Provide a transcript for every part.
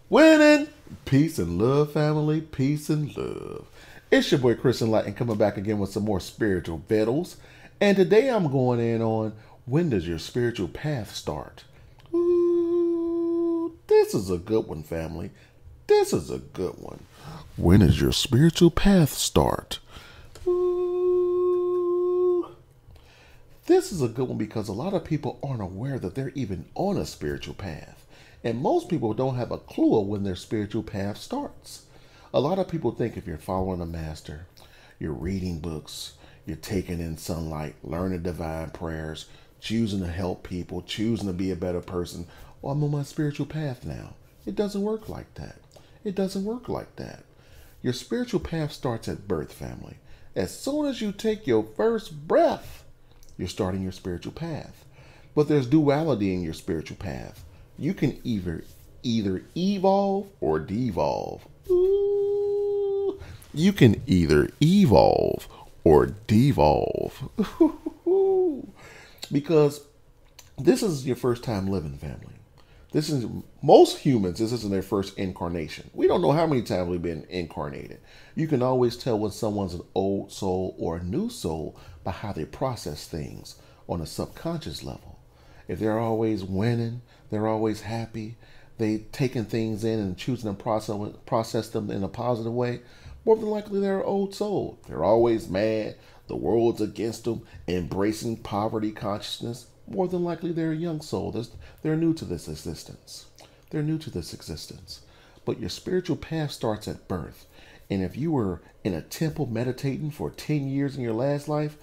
Winning! Peace and love, family. Peace and love. It's your boy Chris Enlightened coming back again with some more spiritual battles. And today I'm going in on when does your spiritual path start? Ooh, this is a good one, family. This is a good one. When does your spiritual path start? Ooh. This is a good one because a lot of people aren't aware that they're even on a spiritual path. And most people don't have a clue of when their spiritual path starts. A lot of people think if you're following a master, you're reading books, you're taking in sunlight, learning divine prayers, choosing to help people, choosing to be a better person, well, I'm on my spiritual path now. It doesn't work like that. It doesn't work like that. Your spiritual path starts at birth, family. As soon as you take your first breath, you're starting your spiritual path. But there's duality in your spiritual path. You can either evolve or devolve. Ooh. You can either evolve or devolve. Because this is your first time living, family. This is most humans, this isn't their first incarnation. We don't know how many times we've been incarnated. You can always tell when someone's an old soul or a new soul by how they process things on a subconscious level. If they're always winning, they're always happy, they taking things in and choosing to process them in a positive way, more than likely they're an old soul. They're always mad, the world's against them, embracing poverty consciousness, more than likely they're a young soul. They're new to this existence. They're new to this existence. But your spiritual path starts at birth. And if you were in a temple meditating for 10 years in your last life,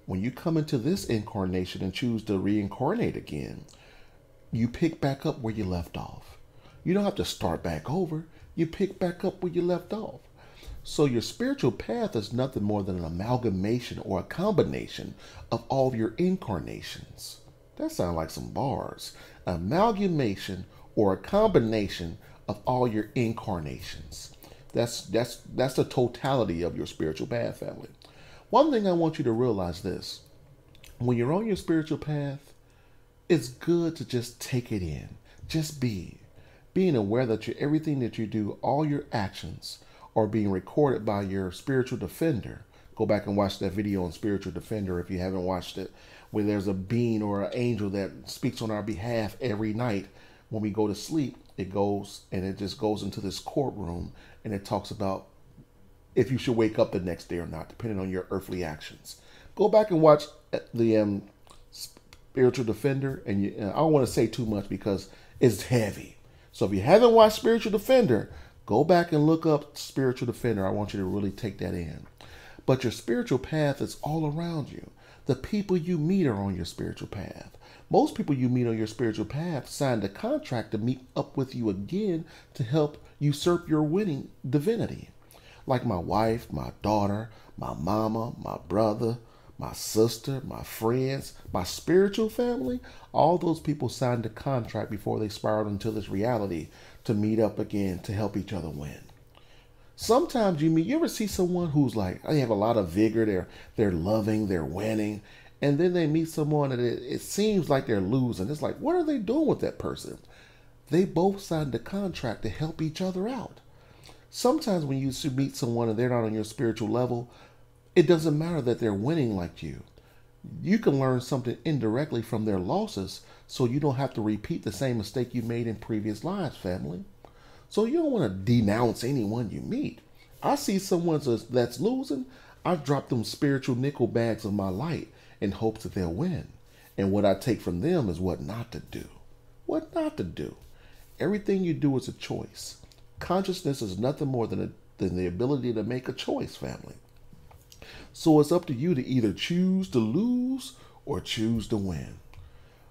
when you come into this incarnation and choose to reincarnate again, you pick back up where you left off. You don't have to start back over. You pick back up where you left off. So your spiritual path is nothing more than an amalgamation or a combination of all of your incarnations. That sounds like some bars. Amalgamation or a combination of all your incarnations. That's the totality of your spiritual path, family. One thing I want you to realize this. When you're on your spiritual path, it's good to just take it in. Just be. Being aware that everything that you do, all your actions, are being recorded by your spiritual defender. Go back and watch that video on Spiritual Defender if you haven't watched it, where there's a being or an angel that speaks on our behalf every night. When we go to sleep, it just goes into this courtroom and it talks about if you should wake up the next day or not, depending on your earthly actions. Go back and watch the Spiritual Defender, and I don't want to say too much because it's heavy. So if you haven't watched Spiritual Defender, go back and look up Spiritual Defender. I want you to really take that in. But your spiritual path is all around you. The people you meet are on your spiritual path. Most people you meet on your spiritual path signed a contract to meet up with you again to help usurp your winning divinity. Like my wife, my daughter, my mama, my brother, my sister, my friends, my spiritual family, all those people signed a contract before they spiraled into this reality to meet up again to help each other win. Sometimes you ever see someone who's like, they have a lot of vigor, they're loving, they're winning, and then they meet someone and it seems like they're losing. It's like, what are they doing with that person? They both signed a contract to help each other out. Sometimes when you meet someone and they're not on your spiritual level, it doesn't matter that they're winning like you. You can learn something indirectly from their losses so you don't have to repeat the same mistake you made in previous lives, family. So you don't want to denounce anyone you meet. I see someone that's losing, I drop them spiritual nickel bags of my light in hopes that they'll win. And what I take from them is what not to do. What not to do. Everything you do is a choice. Consciousness is nothing more than the ability to make a choice, family. So it's up to you to either choose to lose or choose to win.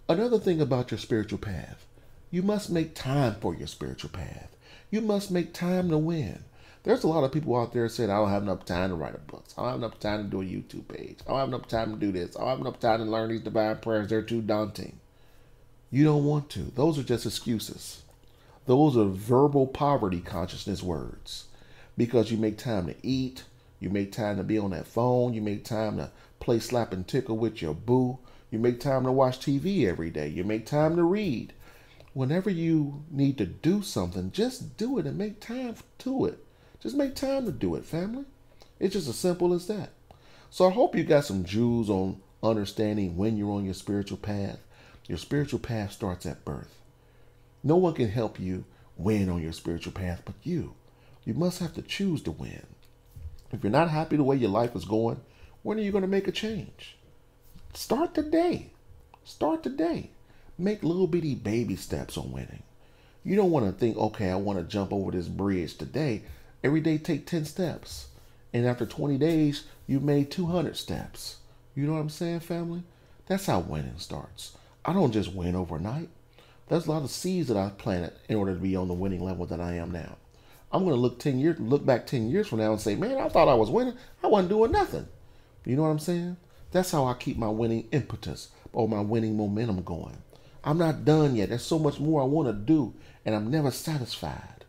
Another thing about your spiritual path, you must make time for your spiritual path. You must make time to win. There's a lot of people out there saying, I don't have enough time to write a book. I don't have enough time to do a YouTube page. I don't have enough time to do this. I don't have enough time to learn these divine prayers. They're too daunting. You don't want to. Those are just excuses. Those are verbal poverty consciousness words. Because you make time to eat. You make time to be on that phone. You make time to play slap and tickle with your boo. You make time to watch TV every day. You make time to read. Whenever you need to do something, just do it and make time to it. Just make time to do it, family. It's just as simple as that. So I hope you got some jewels on understanding when you're on your spiritual path. Your spiritual path starts at birth. No one can help you win on your spiritual path but you. You must have to choose to win. If you're not happy the way your life is going, when are you going to make a change? Start today. Start today. Make little bitty baby steps on winning. You don't want to think, okay, I want to jump over this bridge today. Every day take 10 steps. And after 20 days, you've made 200 steps. You know what I'm saying, family? That's how winning starts. I don't just win overnight. There's a lot of seeds that I've planted in order to be on the winning level that I am now. I'm going to look back 10 years from now and say, man, I thought I was winning. I wasn't doing nothing. You know what I'm saying? That's how I keep my winning impetus or my winning momentum going. I'm not done yet. There's so much more I want to do, and I'm never satisfied.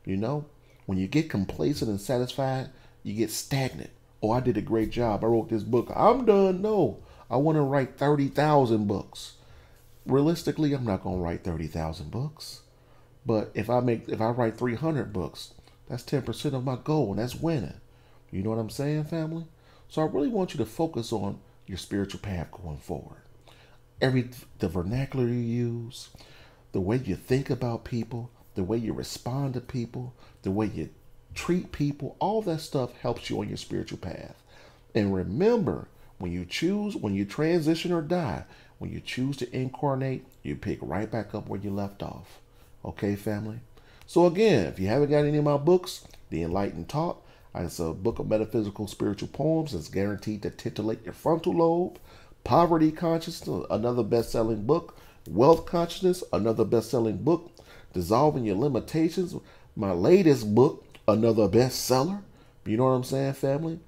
You know, when you get complacent and satisfied, you get stagnant. Oh, I did a great job. I wrote this book. I'm done. No, I want to write 30,000 books. Realistically, I'm not going to write 30,000 books. But if I write 300 books, that's 10% of my goal, and that's winning. You know what I'm saying, family? So I really want you to focus on your spiritual path going forward. The vernacular you use, the way you think about people, the way you respond to people, the way you treat people, all that stuff helps you on your spiritual path. And remember, when you transition or die, when you choose to incarnate, you pick right back up where you left off. Okay, family? So again, if you haven't got any of my books, The Enlightened Talk, it's a book of metaphysical spiritual poems that's guaranteed to titillate your frontal lobe. Poverty Consciousness, another best-selling book. Wealth Consciousness, another best-selling book. Dissolving Your Limitations, my latest book, another bestseller. You know what I'm saying, family?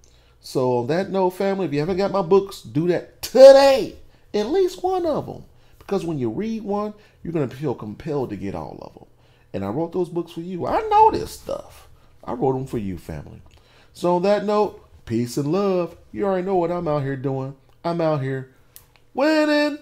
So on that note, family, if you haven't got my books, do that today. At least one of them. Because when you read one, you're going to feel compelled to get all of them. And I wrote those books for you. I know this stuff. I wrote them for you, family. So on that note, peace and love. You already know what I'm out here doing. I'm out here winning.